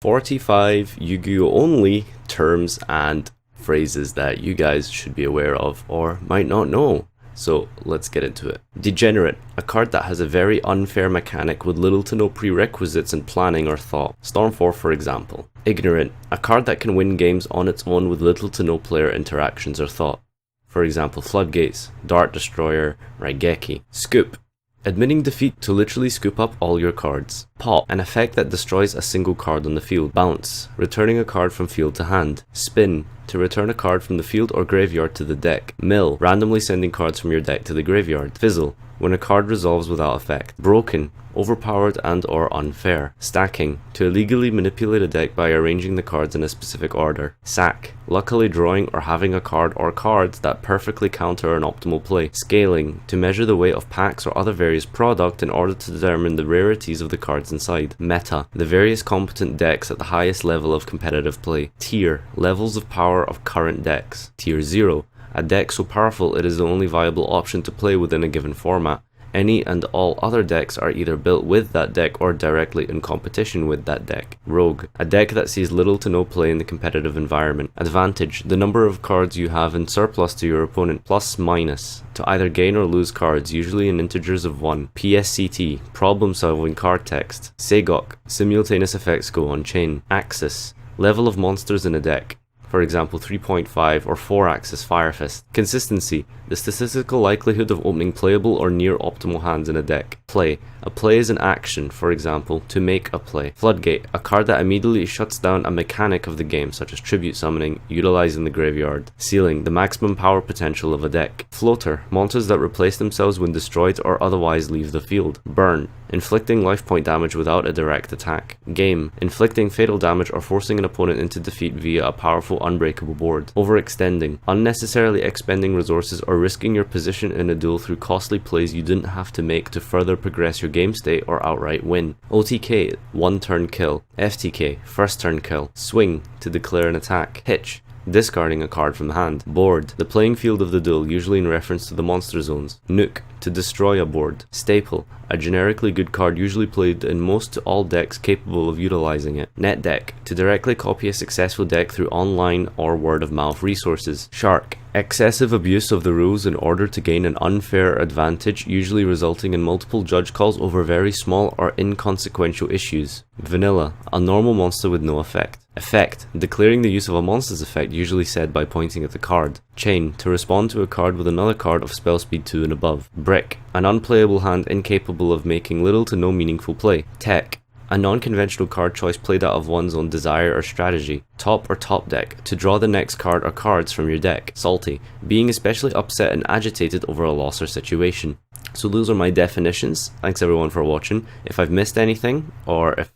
45 Yu-Gi-Oh! Only terms and phrases that you guys should be aware of or might not know. So let's get into it. Degenerate, a card that has a very unfair mechanic with little to no prerequisites in planning or thought. Storm4 for example. Ignorant, a card that can win games on its own with little to no player interactions or thought. For example, Floodgates, Dart Destroyer, Raigeki. Scoop, admitting defeat to literally scoop up all your cards. Pop, an effect that destroys a single card on the field. Bounce, returning a card from field to hand. Spin, to return a card from the field or graveyard to the deck. Mill, randomly sending cards from your deck to the graveyard. Fizzle, when a card resolves without effect. Broken, overpowered and or unfair. Stacking, to illegally manipulate a deck by arranging the cards in a specific order. Sack, luckily drawing or having a card or cards that perfectly counter an optimal play. Scaling, to measure the weight of packs or other various product in order to determine the rarities of the cards inside. Meta, the various competent decks at the highest level of competitive play. Tier, levels of power of current decks. Tier 0, a deck so powerful it is the only viable option to play within a given format. Any and all other decks are either built with that deck or directly in competition with that deck. Rogue, a deck that sees little to no play in the competitive environment. Advantage, the number of cards you have in surplus to your opponent. Plus minus, to either gain or lose cards, usually in integers of 1. PSCT, problem solving card text. Sagok, simultaneous effects go on chain. Axis, level of monsters in a deck. For example 3.5 or 4 axis Fire Fist. Consistency, the statistical likelihood of opening playable or near optimal hands in a deck. Play, a play is an action, for example, to make a play. Floodgate, a card that immediately shuts down a mechanic of the game such as tribute summoning, utilizing the graveyard. Ceiling, the maximum power potential of a deck. Floater, monsters that replace themselves when destroyed or otherwise leave the field. Burn, inflicting life point damage without a direct attack. Game, inflicting fatal damage or forcing an opponent into defeat via a powerful unbreakable board. Overextending, unnecessarily expending resources or risking your position in a duel through costly plays you didn't have to make to further progress your game state or outright win. OTK, one turn kill. FTK, first turn kill. Swing, to declare an attack. Hitch, discarding a card from the hand. Board, the playing field of the duel, usually in reference to the monster zones. Nuke, to destroy a board. Staple, a generically good card usually played in most to all decks capable of utilizing it. Net deck, to directly copy a successful deck through online or word of mouth resources. Shark, excessive abuse of the rules in order to gain an unfair advantage, usually resulting in multiple judge calls over very small or inconsequential issues. Vanilla, a normal monster with no effect. Effect, declaring the use of a monster's effect, usually said by pointing at the card. Chain, to respond to a card with another card of spell speed 2 and above. Brick, an unplayable hand incapable of making little to no meaningful play. Tech, a non-conventional card choice played out of one's own desire or strategy. Top or top deck, to draw the next card or cards from your deck. Salty, being especially upset and agitated over a loss or situation. So those are my definitions. Thanks everyone for watching. If I've missed anything, or if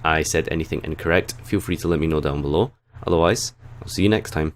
I said anything incorrect, feel free to let me know down below. Otherwise, I'll see you next time.